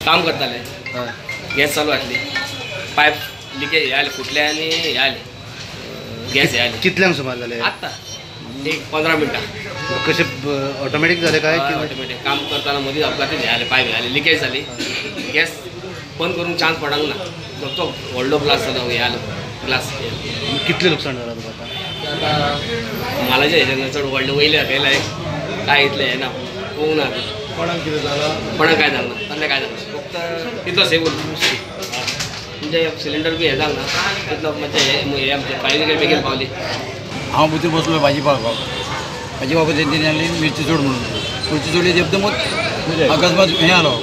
काम करताले गॅस चालू आसली पाईप लिकेज हे आले फुटले आणि हे आले गॅस हे आले कितल्यांक सुमार जाले आत्ता एक 15 मिनटां कशे ऑटोमॅटिक जाले काय ऑटोमॅटिक काम करताना मदींच अपघाती हे आले पाईप हे आले लिकेज जाली गॅस बंद करूंक चान्स पडूंक ना तो व्हडलो ग्लास जालो हे आलो ग्लास कितले लुकसाण जाला तुका आता मालाच्या हेच्यान चड व्हडले वयले गेले काय इतले हे ना पळोवंक ना कोणाक कितें जालां कोणाक काय जालें ना तसलें काय जालें फक्त तितलो सेव म्हणजे सिलिंडर बी हे जालें ना तितलो म्हणजे हे आमचे फायर बेगीन पावली हांव भितर बसलो भाजी पावपाक तेंच्यांनी आनी मिरची सोड म्हणून मिरची सोडली एकदमच अकस्मात हें आलो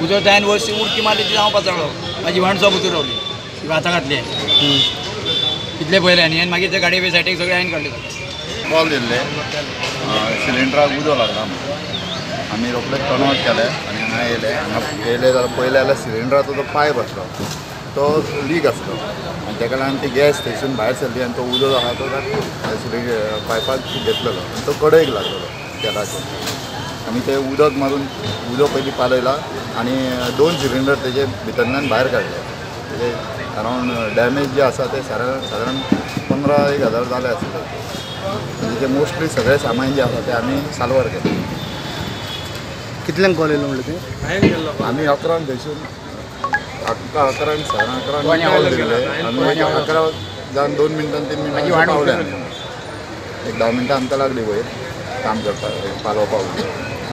उजो टायन वर्स उडकी मारली ती हांव पाचाळलो म्हाजी वाणसो भितर रावली ती भातां घातली इतले पयले आनी मागीर ते गाडये बी सायडीक सगळे हांवें काडले कॉल दिल्ले सिलिंडराक उजो लागला आमी रोखडेच टर्नआउट केले आनी हांगा येयले येयले जाल्यार पयले जाल्यार सिलिंडराचो जो पायप आसलो तो लीक आसलो आनी तेका लागून ती गॅस थंयसून भायर सरली आनी तो उजो जो आहा तो पायपाक घेतलेलो आनी तो कडेक लागलेलो तेलाचेर आमी ते उदक मारून उजो पयलीं पालयला आनी 2 सिलिंडर तेजे भितरल्यान भायर काडले तेजे अरावंड डॅमेज जे आसा ते सादारण 15,000 जाले आसले म्हणजे ते मोस्टली सगळे सामान जे आसा ते आमी साल्वार केले कितल्यांक कॉल येयलो म्हणलें तें आमी 11 थंयसून 11 11 कॉल दिल्ले आमी 11 जावन 2 मिनटां 3 मिनटां पावले आमी एक 10 मिनटां आमकां लागली वयर काम करपाक पालोवपाक